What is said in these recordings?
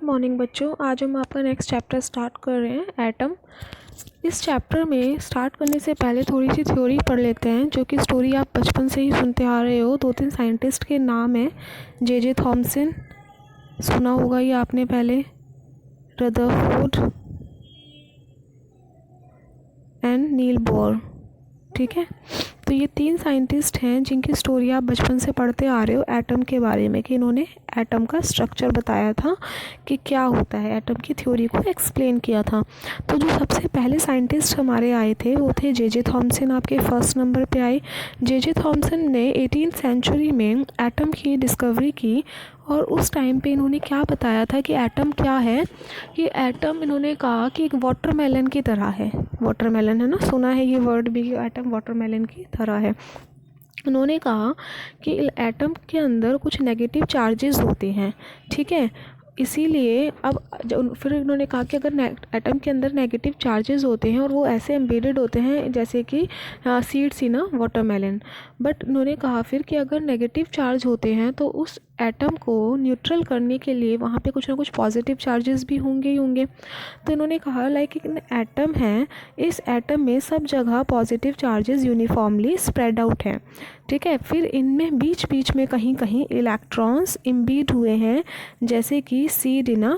Morning बच्चों, आज हम आपका नेक्स्ट चैप्टर स्टार्ट कर रहे हैं एटम। इस चैप्टर में स्टार्ट करने से पहले थोड़ी सी थ्योरी पढ़ लेते हैं, जो कि स्टोरी आप बचपन से ही सुनते आ रहे हो। 2-3 साइंटिस्ट के नाम हैं। जे थॉमसन, सुना होगा ये आपने पहले, रदरफोर्ड एंड नील बोर। ठीक है, तो ये 3 साइंटिस्ट हैं जिनकी स्टोरी आप बचपन से पढ़ते आ रहे हो एटम के बारे में, कि इन्होंने एटम का स्ट्रक्चर बताया था कि क्या होता है, एटम की थ्योरी को एक्सप्लेन किया था। तो जो सबसे पहले साइंटिस्ट हमारे आए थे वो थे जे थॉमसन, आपके फर्स्ट नंबर पे आए। जे थॉमसन ने 18th सेंचुरी में एटम की डिस्कवरी की, और उस टाइम पे इन्होंने क्या बताया था कि एटम क्या है। कि एटम, इन्होंने कहा कि एक वाटरमेलन की तरह है। वाटरमेलन है ना, सुना है ये वर्ड भी, एटम वाटरमेलन की तरह है। उन्होंने कहा कि एटम के अंदर कुछ नेगेटिव चार्जेस होते हैं, ठीक है। इसीलिए अब फिर उन्होंने कहा कि अगर एटम के अंदर नेगेटिव चार्जेस होते हैं और वो ऐसे एम्बेडेड होते हैं जैसे कि seeds in a watermelon, but उन्होंने कहा फिर कि अगर नेगेटिव चार्ज होते हैं तो उस एटम को न्यूट्रल करने के लिए वहाँ पे कुछ ना कुछ पॉजिटिव चार्जेस भी होंगे ही होंगे। तो इन्होंने कहा लाइक एक एटम है, इस एटम में सब जगह positive charges uniformly spread out हैं, ठीक है। फिर इनमें बीच बीच में कहीं कहीं इलेक्ट्रॉन्स इम्बीड हुए हैं, जैसे कि seed in a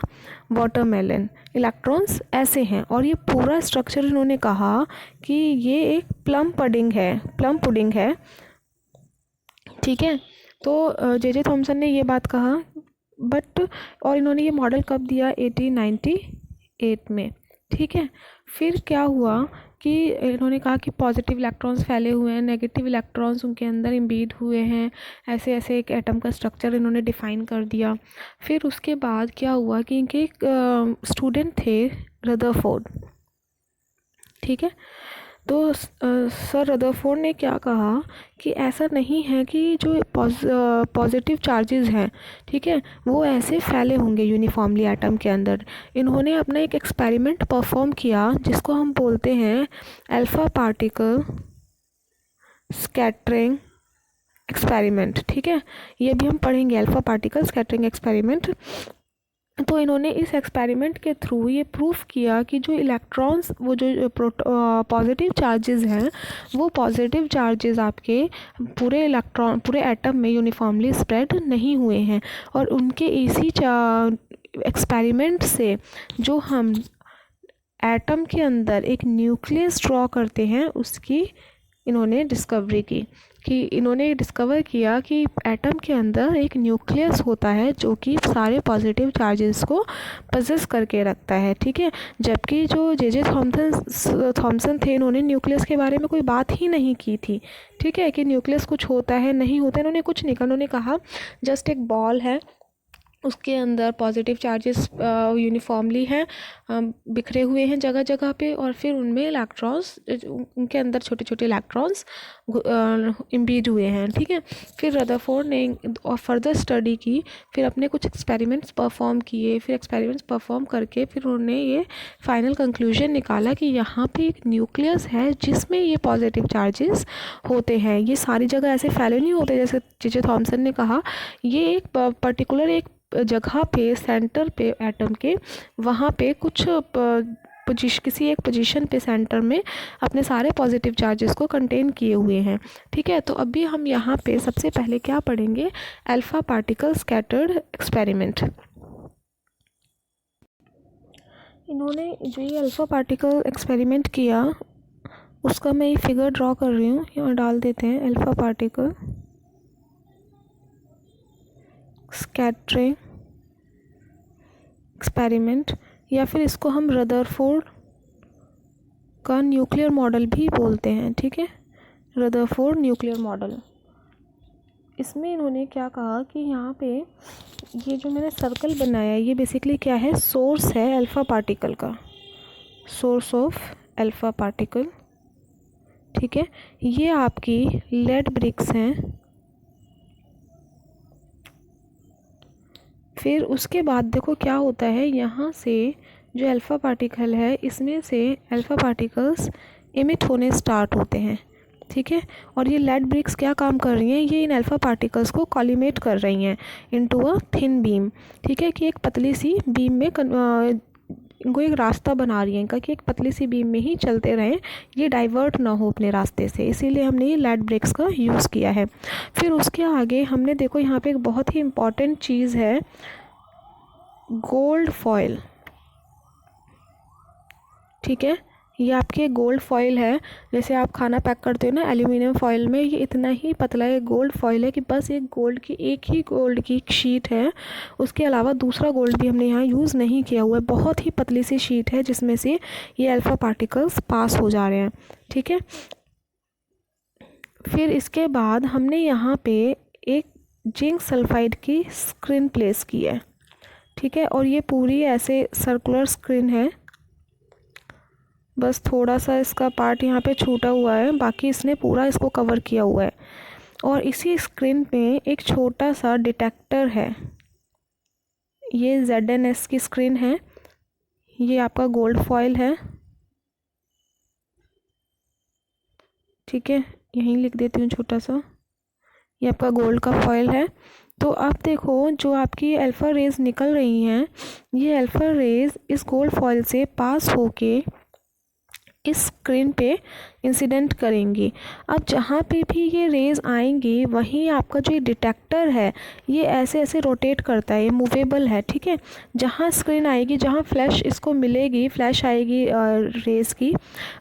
watermelon, electrons ऐसे हैं। और ये पूरा स्ट्रक्चर इन्होंने कहा कि ये एक प्लम पुडिंग है, ठीक है। तो जे थॉमसन ने ये बात कहा, बट और इन्होंने ये मॉडल कब दिया, 1898 में, ठीक है। फिर क्या हुआ कि इन्होंने कहा कि पॉजिटिव इलेक्ट्रॉन्स फैले हुए हैं, नेगेटिव इलेक्ट्रॉन्स उनके अंदर इम्बीड हुए हैं, ऐसे ऐसे एक एटम का स्ट्रक्चर इन्होंने डिफ़ाइन कर दिया। फिर उसके बाद क्या हुआ कि इनके एक स्टूडेंट थे, रदरफोर्ड, ठीक है। तो सर रदरफोर्ड ने क्या कहा कि ऐसा नहीं है कि जो पॉजिटिव चार्जेस हैं, ठीक है, वो ऐसे फैले होंगे यूनिफॉर्मली एटम के अंदर। इन्होंने अपना एक एक्सपेरिमेंट परफॉर्म किया जिसको हम बोलते हैं अल्फ़ा पार्टिकल स्कैटरिंग एक्सपेरिमेंट, ठीक है। ये भी हम पढ़ेंगे, अल्फ़ा पार्टिकल स्कैटरिंग एक्सपेरिमेंट। तो इन्होंने इस एक्सपेरिमेंट के थ्रू ये प्रूफ किया कि जो इलेक्ट्रॉन्स, वो जो पॉजिटिव चार्जेस हैं, वो पॉजिटिव चार्जेस आपके पूरे एटम में यूनिफॉर्मली स्प्रेड नहीं हुए हैं। और उनके इसी एक्सपेरिमेंट से जो हम एटम के अंदर एक न्यूक्लियस ड्रॉ करते हैं, उसकी इन्होंने डिस्कवरी की। कि इन्होंने डिस्कवर किया कि एटम के अंदर एक न्यूक्लियस होता है जो कि सारे पॉजिटिव चार्जेस को पजेस करके रखता है, ठीक है। जबकि जो जे थॉमसन थे, इन्होंने न्यूक्लियस के बारे में कोई बात ही नहीं की थी, ठीक है, कि न्यूक्लियस कुछ होता है नहीं होता, इन्होंने कुछ नहीं कहा। उन्होंने कहा जस्ट एक बॉल है, उसके अंदर पॉजिटिव चार्जेस यूनिफॉर्मली हैं, बिखरे हुए हैं जगह जगह पे, और फिर उनमें इलेक्ट्रॉन्स, उनके अंदर छोटे छोटे इलेक्ट्रॉन्स इम्बीड हुए हैं, ठीक है। फिर रदरफोर्ड ने और फर्दर स्टडी की, फिर अपने कुछ एक्सपेरिमेंट्स परफॉर्म किए, फिर एक्सपेरिमेंट्स परफॉर्म करके फिर उन्होंने ये फाइनल कंक्लूजन निकाला कि यहाँ पे एक न्यूक्लियस है जिसमें ये पॉजिटिव चार्जेस होते हैं। ये सारी जगह ऐसे फैले नहीं होते जैसे जे थॉमसन ने कहा। ये एक पर्टिकुलर एक जगह पे, सेंटर पे एटम के, वहाँ पे कुछ किसी एक पोजीशन पे सेंटर में अपने सारे पॉजिटिव चार्जेस को कंटेन किए हुए हैं, ठीक है। तो अभी हम यहाँ पे सबसे पहले क्या पढ़ेंगे, अल्फ़ा पार्टिकल स्कैटर्ड एक्सपेरिमेंट। इन्होंने जो ये अल्फ़ा पार्टिकल एक्सपेरिमेंट किया, उसका मैं ये फिगर ड्रॉ कर रही हूँ, यहाँ डाल देते हैं, अल्फ़ा पार्टिकल स्कैटरिंग एक्सपेरिमेंट, या फिर इसको हम रदरफोर्ड का न्यूक्लियर मॉडल भी बोलते हैं, ठीक है, रदरफोर्ड न्यूक्लियर मॉडल। इसमें इन्होंने क्या कहा कि यहाँ पे ये जो मैंने सर्कल बनाया है, ये बेसिकली क्या है, सोर्स है अल्फ़ा पार्टिकल का, सोर्स ऑफ अल्फ़ा पार्टिकल, ठीक है। ये आपकी लेड ब्रिक्स हैं। फिर उसके बाद देखो क्या होता है, यहाँ से जो अल्फ़ा पार्टिकल है, इसमें से अल्फ़ा पार्टिकल्स इमिट होने स्टार्ट होते हैं, ठीक है। और ये लेड ब्रिक्स क्या काम कर रही हैं, ये इन अल्फ़ा पार्टिकल्स को कॉलिमेट कर रही हैं इनटू अ थिन बीम, ठीक है, कि एक पतली सी बीम में इनको एक रास्ता बना रही है इनका, कि एक पतली सी बीम में ही चलते रहें, ये डाइवर्ट ना हो अपने रास्ते से, इसीलिए हमने ये लेड ब्रिक्स का यूज़ किया है। फिर उसके आगे हमने देखो यहाँ पे एक बहुत ही इम्पॉर्टेंट चीज़ है, गोल्ड फॉयल, ठीक है। ये आपके गोल्ड फॉयल है, जैसे आप खाना पैक करते हो ना एल्यूमिनियम फॉयल में, ये इतना ही पतला है गोल्ड फॉयल है कि बस एक गोल्ड की शीट है, उसके अलावा दूसरा गोल्ड भी हमने यहाँ यूज़ नहीं किया हुआ है। बहुत ही पतली सी शीट है जिसमें से ये अल्फ़ा पार्टिकल्स पास हो जा रहे हैं, ठीक है। फिर इसके बाद हमने यहाँ पे एक जिंक सल्फाइड की स्क्रीन प्लेस की है, ठीक है। और ये पूरी ऐसे सर्कुलर स्क्रीन है, बस थोड़ा सा इसका पार्ट यहाँ पे छूटा हुआ है, बाकी इसने पूरा इसको कवर किया हुआ है। और इसी स्क्रीन पे एक छोटा सा डिटेक्टर है, ये ZNS की स्क्रीन है, ये आपका गोल्ड फॉयल है, ठीक है, यहीं लिख देती हूँ छोटा सा, ये आपका गोल्ड का फॉयल है। तो अब देखो जो आपकी अल्फ़ा रेज़ निकल रही हैं, ये अल्फ़ा रेज़ इस गोल्ड फॉयल से पास होके इस स्क्रीन पे इंसिडेंट करेंगी। अब जहाँ पे भी ये रेज़ आएंगी वहीं आपका जो ये डिटेक्टर है ये ऐसे ऐसे रोटेट करता है, ये मूवेबल है, ठीक है। जहाँ स्क्रीन आएगी, जहाँ फ्लैश इसको मिलेगी, फ्लैश आएगी रेज़ की,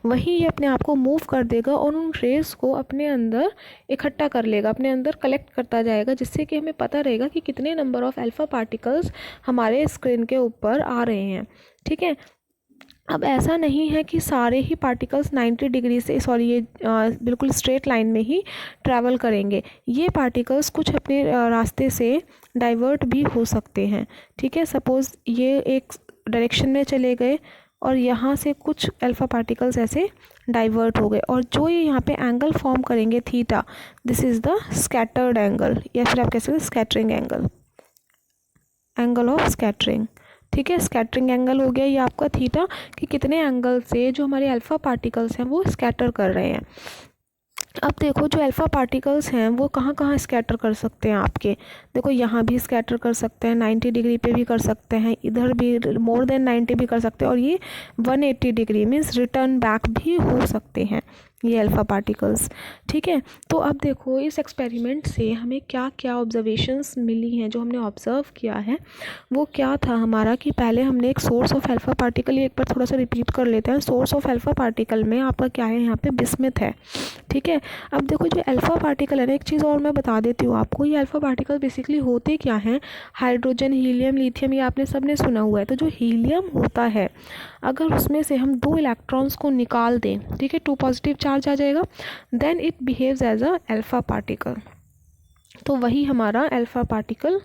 वहीं ये अपने आप को मूव कर देगा और उन रेज़ को अपने अंदर इकट्ठा कर लेगा, अपने अंदर कलेक्ट करता जाएगा, जिससे कि हमें पता रहेगा कि कितने नंबर ऑफ़ अल्फ़ा पार्टिकल्स हमारे स्क्रीन के ऊपर आ रहे हैं, ठीक है। अब ऐसा नहीं है कि सारे ही पार्टिकल्स 90 डिग्री से ये बिल्कुल स्ट्रेट लाइन में ही ट्रैवल करेंगे, ये पार्टिकल्स कुछ अपने रास्ते से डाइवर्ट भी हो सकते हैं, ठीक है। सपोज़ ये एक डायरेक्शन में चले गए और यहाँ से कुछ अल्फ़ा पार्टिकल्स ऐसे डाइवर्ट हो गए, और जो ये यहाँ पे एंगल फॉर्म करेंगे theta, this is the scattered angle, या फिर आप कह सकते हैं scattering angle, angle of scattering, ठीक है। स्कैटरिंग एंगल हो गया ये आपका थीटा, कि कितने एंगल से जो हमारे अल्फ़ा पार्टिकल्स हैं वो स्कैटर कर रहे हैं। अब देखो जो अल्फ़ा पार्टिकल्स हैं वो कहाँ कहाँ स्कैटर कर सकते हैं आपके, देखो यहाँ भी स्कैटर कर सकते हैं, 90 डिग्री पे भी कर सकते हैं, इधर भी मोर देन 90 भी कर सकते हैं, और ये 180 डिग्री मीन्स रिटर्न बैक भी हो सकते हैं ये अल्फ़ा पार्टिकल्स, ठीक है। तो अब देखो इस एक्सपेरिमेंट से हमें क्या क्या ऑब्जर्वेशंस मिली हैं, जो हमने ऑब्ज़र्व किया है वो क्या था हमारा, कि पहले हमने एक सोर्स ऑफ अल्फ़ा पार्टिकल, एक बार थोड़ा सा रिपीट कर लेते हैं। सोर्स ऑफ अल्फ़ा पार्टिकल में आपका क्या है, यहाँ पे बिस्मथ है, ठीक है। अब देखो जो अल्फ़ा पार्टिकल है ना, एक चीज़ और मैं बता देती हूँ आपको, ये अल्फ़ा पार्टिकल बेसिकली होते क्या हैं, हाइड्रोजन, हीलियम, लिथियम, ये आपने सबने सुना हुआ है। तो जो हीलियम होता है, अगर उसमें से हम 2 इलेक्ट्रॉन्स को निकाल दें, ठीक है, 2 पॉजिटिव चार्ज आ जाएगा, then it behaves as a alpha particle, तो वही हमारा अल्फ़ा पार्टिकल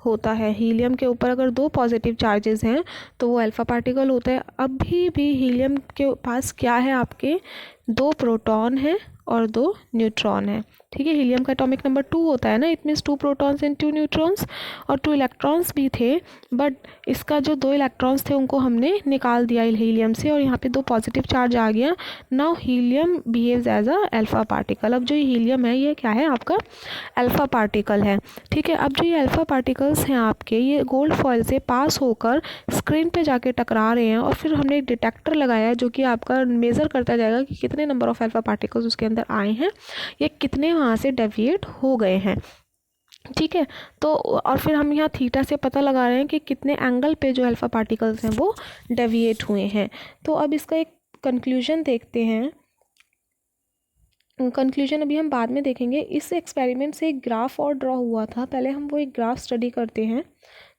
होता है। हीलियम के ऊपर अगर 2 पॉजिटिव चार्जेस हैं तो वो अल्फ़ा पार्टिकल होता है। अभी भी हीलियम के पास क्या है, आपके 2 प्रोटॉन हैं और 2 न्यूट्रॉन हैं, ठीक है। हीलियम का एटॉमिक नंबर 2 होता है ना, it means 2 protons and 2 neutrons, और 2 इलेक्ट्रॉन्स भी थे, बट इसका जो 2 इलेक्ट्रॉन्स थे उनको हमने निकाल दिया हीलियम से, और यहाँ पे 2 पॉजिटिव चार्ज आ गया। Now helium behaves as a alpha particle. अब जो हीलियम है ये क्या है, आपका अल्फ़ा पार्टिकल है, ठीक है। अब जो ये अल्फ़ा पार्टिकल्स हैं आपके, ये गोल्ड फॉयल से पास होकर स्क्रीन पे जाके टकरा रहे हैं, और फिर हमने एक डिटेक्टर लगाया है जो कि आपका मेज़र करता जाएगा कि कितने नंबर ऑफ़ अल्फ़ा पार्टिकल्स उसके अंदर आए हैं, ये कितने वहाँ से डेविएट हो गए हैं, ठीक है। तो और फिर हम यहाँ थीटा से पता लगा रहे हैं कि कितने एंगल पे जो अल्फ़ा पार्टिकल्स हैं वो डेविएट हुए हैं। तो अब इसका एक कंक्लूजन देखते हैं। कंक्लूजन अभी हम बाद में देखेंगे। इस एक्सपेरिमेंट से एक ग्राफ और ड्रॉ हुआ था, पहले हम वो एक ग्राफ स्टडी करते हैं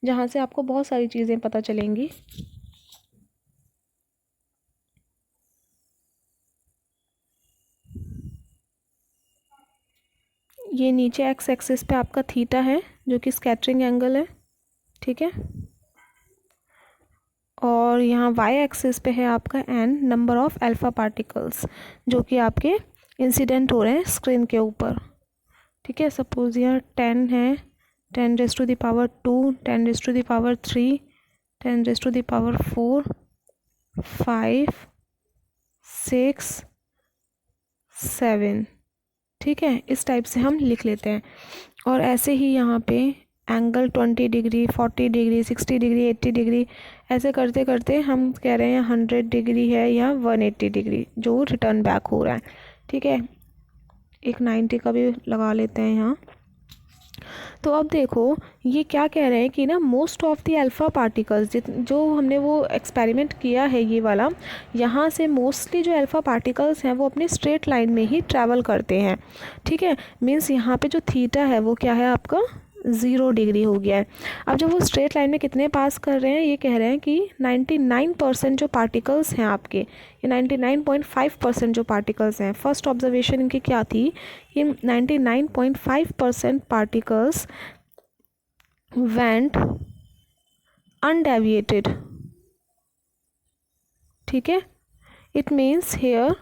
जहाँ से आपको बहुत सारी चीज़ें पता चलेंगी। ये नीचे एक्स एक्सिस पे आपका थीटा है जो कि स्कैटरिंग एंगल है, ठीक है, और यहाँ वाई एक्सिस पे है आपका n, number of alpha particles जो कि आपके इंसिडेंट हो रहे हैं स्क्रीन के ऊपर, ठीक है। सपोज़ यहाँ 10 है, 10⁻², 10⁻3, 10⁻4, 5, 6, 7, ठीक है, इस टाइप से हम लिख लेते हैं। और ऐसे ही यहाँ पे angle 20 degree, 40 degree, 60 degree, 80 degree, ऐसे करते करते हम कह रहे हैं 100 डिग्री है या 180 डिग्री जो रिटर्न बैक हो रहा है। ठीक है, एक 90 का भी लगा लेते हैं यहाँ। तो अब देखो ये क्या कह रहे हैं कि ना most of the alpha particles, जो हमने वो एक्सपेरिमेंट किया है ये वाला, यहाँ से मोस्टली जो अल्फ़ा पार्टिकल्स हैं वो अपनी स्ट्रेट लाइन में ही ट्रैवल करते हैं। ठीक है, मीन्स यहाँ पे जो थीटा है वो क्या है आपका 0 डिग्री हो गया है। अब जब वो स्ट्रेट लाइन में कितने पास कर रहे हैं, ये कह रहे हैं कि 99% जो पार्टिकल्स हैं आपके, ये 99.5% जो पार्टिकल्स हैं, फर्स्ट ऑब्जर्वेशन इनकी क्या थी, ये 99.5% पार्टिकल्स वेंट अनडेविएटेड। ठीक है, it means here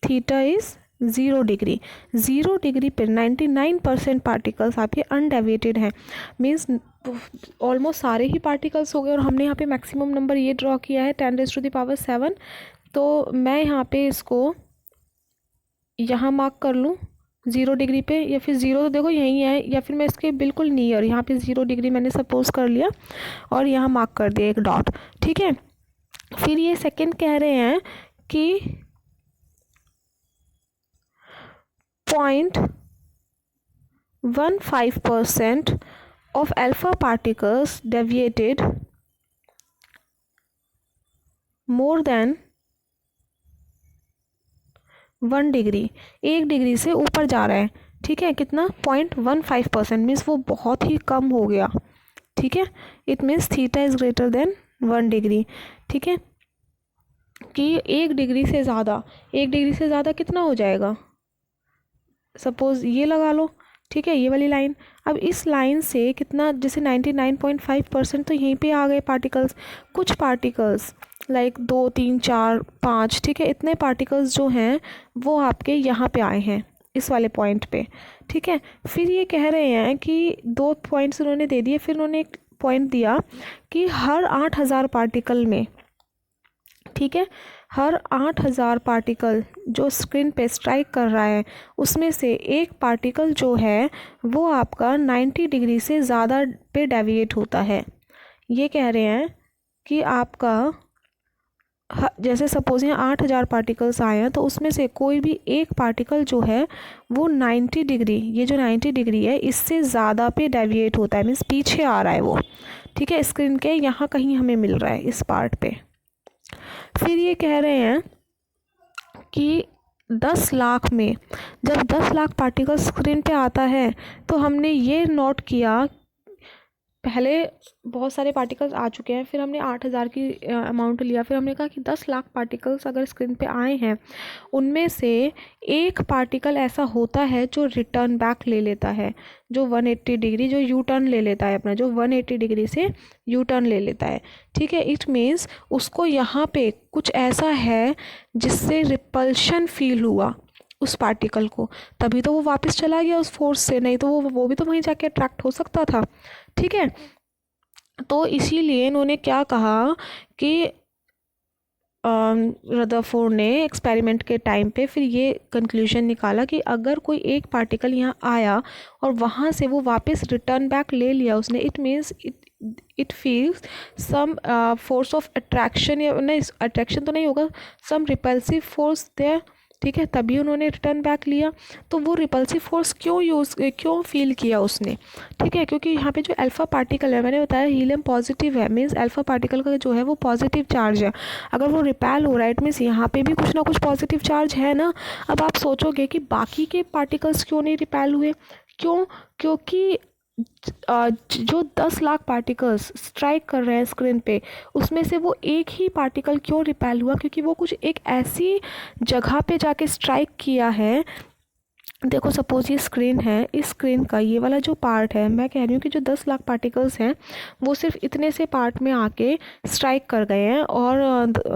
theta is 0 degree. 0 degree पर 99% पार्टिकल्स आपके अनडेविएटेड हैं, मीन्स ऑलमोस्ट सारे ही पार्टिकल्स हो गए। और हमने यहाँ पे मैक्सिमम नंबर ये ड्रॉ किया है 10⁻⁷। तो मैं यहाँ पे इसको यहाँ मार्क कर लूँ 0 डिग्री पे, या फिर 0 तो देखो यहीं है, या फिर मैं इसके बिल्कुल नियर यहाँ पे 0 डिग्री मैंने सपोज कर लिया और यहाँ मार्क कर दिया एक डॉट। ठीक है, फिर ये सेकंड कह रहे हैं कि 0.15% of alpha particles deviated more than 1 degree, 1 degree से ऊपर जा रहा है। ठीक है, कितना 0.15% मीन्स वो बहुत ही कम हो गया। ठीक है, it means theta is greater than 1 degree. ठीक है, कि 1 डिग्री से ज़्यादा, 1 डिग्री से ज़्यादा कितना हो जाएगा, सपोज़ ये लगा लो। ठीक है, ये वाली लाइन। अब इस लाइन से कितना, जैसे 99.5% तो यहीं पे आ गए पार्टिकल्स। कुछ पार्टिकल्स लाइक 2, 3, 4, 5, ठीक है, इतने पार्टिकल्स जो हैं वो आपके यहाँ पे आए हैं इस वाले पॉइंट पे। ठीक है, फिर ये कह रहे हैं कि 2 पॉइंट्स उन्होंने दे दिए, फिर उन्होंने एक पॉइंट दिया कि हर 8000 पार्टिकल में, ठीक है, हर 8000 पार्टिकल जो स्क्रीन पे स्ट्राइक कर रहा है उसमें से एक पार्टिकल जो है वो आपका 90 डिग्री से ज़्यादा पे डेविएट होता है। ये कह रहे हैं कि आपका जैसे सपोज यहाँ 8000 पार्टिकल्स आए हैं तो उसमें से कोई भी एक पार्टिकल जो है वो 90 डिग्री, ये जो 90 डिग्री है इससे ज़्यादा पे डेविएट होता है, मीन्स पीछे आ रहा है वो। ठीक है, स्क्रीन के यहाँ कहीं हमें मिल रहा है इस पार्ट पे। फिर ये कह रहे हैं कि 10 लाख में, जब 10 लाख पार्टिकल स्क्रीन पे आता है तो हमने ये नोट किया, पहले बहुत सारे पार्टिकल्स आ चुके हैं, फिर हमने 8000 की अमाउंट लिया, फिर हमने कहा कि 10 लाख पार्टिकल्स अगर स्क्रीन पे आए हैं उनमें से एक पार्टिकल ऐसा होता है जो रिटर्न बैक ले लेता है, जो 180 डिग्री जो यू टर्न ले लेता है अपना, जो 180 डिग्री से यू टर्न ले लेता है। ठीक है, इट मीन्स उसको यहाँ पे कुछ ऐसा है जिससे रिपल्शन फील हुआ उस पार्टिकल को, तभी तो वो वापस चला गया उस फोर्स से, नहीं तो वो भी तो वहीं जाके अट्रैक्ट हो सकता था। ठीक है, तो इसीलिए इन्होंने क्या कहा कि रदरफोर्ड ने एक्सपेरिमेंट के टाइम पे फिर ये कंक्लूजन निकाला कि अगर कोई एक पार्टिकल यहाँ आया और वहाँ से वो वापस रिटर्न बैक ले लिया उसने, it means it feels some force of attraction, या नहीं अट्रैक्शन तो नहीं होगा, सम रिपल्सिव फोर्स देयर। ठीक है, तभी उन्होंने रिटर्न बैक लिया। तो वो रिपल्सिव फोर्स क्यों फील किया उसने, ठीक है, क्योंकि यहाँ पे जो अल्फ़ा पार्टिकल है, मैंने बताया हीलियम पॉजिटिव है, मीन्स अल्फ़ा पार्टिकल का जो है वो पॉजिटिव चार्ज है। अगर वो रिपेल हो रहा है इट मीन्स यहाँ पे भी कुछ ना कुछ पॉजिटिव चार्ज है ना। अब आप सोचोगे कि बाकी के पार्टिकल्स क्यों नहीं रिपेल हुए, क्योंकि जो 10 लाख पार्टिकल्स स्ट्राइक कर रहे हैं स्क्रीन पे उसमें से वो एक ही पार्टिकल क्यों रिपेल हुआ, क्योंकि वो कुछ एक ऐसी जगह पे जाके स्ट्राइक किया है। देखो सपोज ये स्क्रीन है, इस स्क्रीन का ये वाला जो पार्ट है, मैं कह रही हूँ कि जो 10 लाख पार्टिकल्स हैं वो सिर्फ इतने से पार्ट में आके स्ट्राइक कर गए हैं और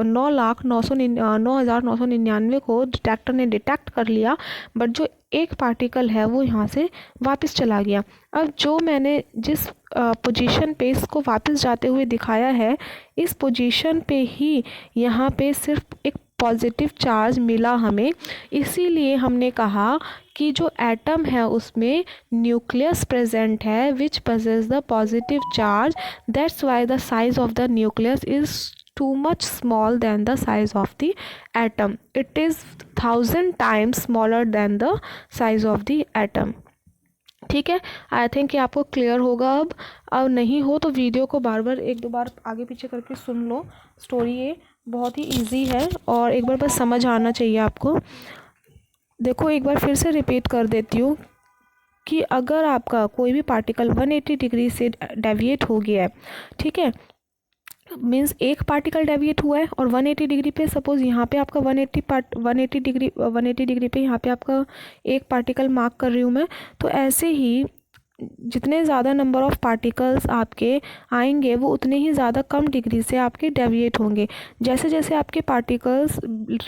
9,999 को डिटेक्टर ने डिटेक्ट कर लिया, बट जो एक पार्टिकल है वो यहाँ से वापस चला गया। अब जो मैंने जिस पोजीशन पे इसको वापस जाते हुए दिखाया है, इस पोजीशन पे ही यहाँ पे सिर्फ एक पॉजिटिव चार्ज मिला हमें, इसीलिए हमने कहा कि जो एटम है उसमें न्यूक्लियस प्रेजेंट है विच possess the positive charge, that's why the size of the nucleus is too much small than the size of the atom. It is 1000 times smaller than the size of the atom. ठीक है, I think कि आपको clear होगा। अब नहीं हो तो video को बार बार एक दो बार आगे पीछे करके सुन लो। स्टोरी ये बहुत ही इजी है और एक बार बस समझ आना चाहिए आपको। देखो एक बार फिर से रिपीट कर देती हूँ कि अगर आपका कोई भी पार्टिकल 180 डिग्री से डेविएट हो गया है, ठीक है, मीन्स एक पार्टिकल डेविएट हुआ है और 180 डिग्री पे, सपोज यहाँ पे आपका 180 डिग्री पे यहाँ पे आपका एक पार्टिकल मार्क कर रही हूँ मैं, तो ऐसे ही जितने ज़्यादा नंबर ऑफ़ पार्टिकल्स आपके आएंगे वो उतने ही ज़्यादा कम डिग्री से आपके डेविएट होंगे। जैसे जैसे आपके पार्टिकल्स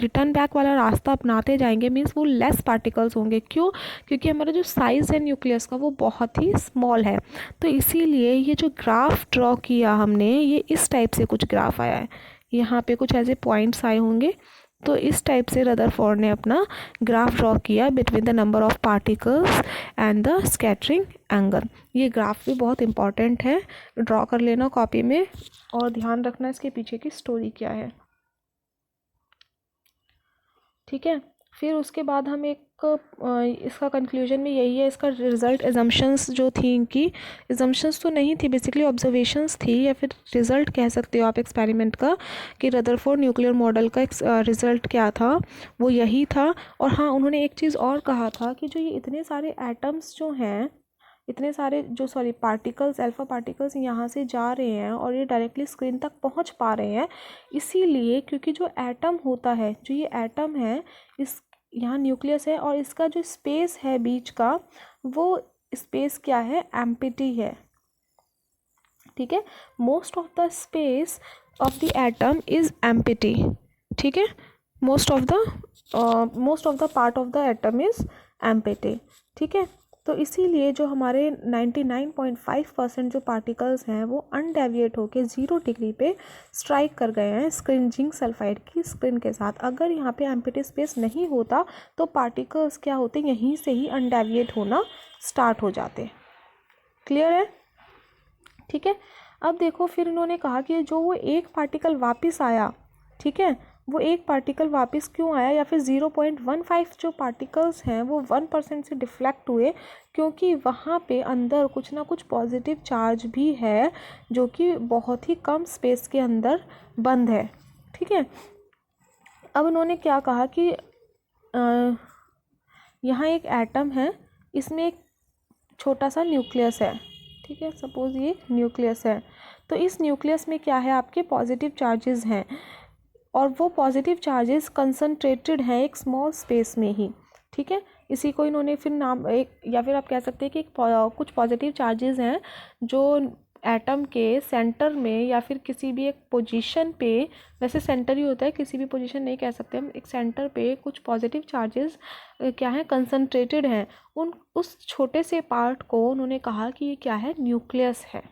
रिटर्न बैक वाला रास्ता अपनाते जाएंगे, मीन्स वो लेस पार्टिकल्स होंगे। क्यों? क्योंकि हमारा जो साइज़ है न्यूक्लियस का वो बहुत ही स्मॉल है। तो इसीलिए ये जो ग्राफ ड्रॉ किया हमने, ये इस टाइप से कुछ ग्राफ आया है। यहाँ पे कुछ ऐसे पॉइंट्स आए होंगे, तो इस टाइप से रदरफोर्ड ने अपना ग्राफ ड्रॉ किया between the number of particles and the scattering angle. ये ग्राफ भी बहुत इंपॉर्टेंट है, ड्रॉ कर लेना कॉपी में और ध्यान रखना इसके पीछे की स्टोरी क्या है। ठीक है, फिर उसके बाद हम एक इसका कंक्लूजन में यही है, इसका रिज़ल्ट एजम्पशंस जो थी, इनकी एजम्पशंस तो नहीं थी, बेसिकली ऑब्जर्वेशंस थी, या फिर रिज़ल्ट कह सकते हो आप एक्सपेरिमेंट का, कि रदरफोर्ड न्यूक्लियर मॉडल का रिज़ल्ट क्या था, वो यही था। और हाँ, उन्होंने एक चीज़ और कहा था कि जो ये इतने सारे एटम्स जो हैं, इतने सारे पार्टिकल्स, अल्फ़ा पार्टिकल्स यहाँ से जा रहे हैं और ये डायरेक्टली स्क्रीन तक पहुँच पा रहे हैं, इसीलिए क्योंकि जो एटम होता है, जो ये एटम है, इस यहाँ न्यूक्लियस है और इसका जो स्पेस है बीच का, वो स्पेस क्या है, एम्प्टी है। ठीक है, most of the space of the atom is empty. ठीक है, most of the part of the atom is empty. ठीक है, तो इसीलिए जो हमारे 99.5% जो पार्टिकल्स हैं वो अनडेविएट होके 0 डिग्री पे स्ट्राइक कर गए हैं स्क्रीन जिंक सल्फाइड की स्क्रीन के साथ। अगर यहाँ पे एम्प्टी स्पेस नहीं होता तो पार्टिकल्स क्या होते, यहीं से ही अनडेविएट होना स्टार्ट हो जाते। क्लियर है? ठीक है, अब देखो फिर इन्होंने कहा कि जो वो एक पार्टिकल वापस आया, ठीक है, वो एक पार्टिकल वापस क्यों आया, या फिर 0.15 जो पार्टिकल्स हैं वो 1% से डिफ्लेक्ट हुए, क्योंकि वहाँ पे अंदर कुछ ना कुछ पॉजिटिव चार्ज भी है जो कि बहुत ही कम स्पेस के अंदर बंद है। ठीक है, अब उन्होंने क्या कहा कि यहाँ एक एटम है, इसमें एक छोटा सा न्यूक्लियस है। ठीक है, सपोज़ ये न्यूक्लियस है, तो इस न्यूक्लियस में क्या है, आपके पॉजिटिव चार्जेस हैं और वो पॉजिटिव चार्जेस कंसंट्रेटेड हैं एक स्मॉल स्पेस में ही। ठीक है, इसी को इन्होंने फिर नाम एक, या फिर आप कह सकते हैं कि कुछ पॉजिटिव चार्जेस हैं जो एटम के सेंटर में या फिर किसी भी एक पोजीशन पे, वैसे सेंटर ही होता है, किसी भी पोजीशन नहीं कह सकते हम, एक सेंटर पे कुछ पॉजिटिव चार्जेस क्या है, कंसंट्रेटेड हैं। उस छोटे से पार्ट को उन्होंने कहा कि ये क्या है, न्यूक्लियस है।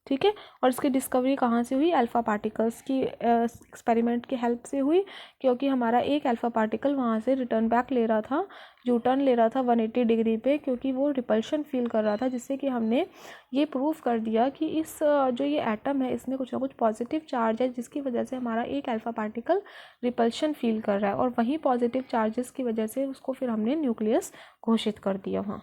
ठीक है, और इसकी डिस्कवरी कहाँ से हुई, अल्फ़ा पार्टिकल्स की एक्सपेरिमेंट की हेल्प से हुई, क्योंकि हमारा एक अल्फ़ा पार्टिकल वहाँ से रिटर्न बैक ले रहा था, यू टर्न ले रहा था 180 डिग्री पे, क्योंकि वो रिपल्शन फील कर रहा था, जिससे कि हमने ये प्रूव कर दिया कि इस जो ये एटम है इसमें कुछ ना कुछ पॉजिटिव चार्ज है, जिसकी वजह से हमारा एक अल्फ़ा पार्टिकल रिपल्शन फील कर रहा है, और वहीं पॉजिटिव चार्जेस की वजह से उसको फिर हमने न्यूक्लियस घोषित कर दिया वहाँ।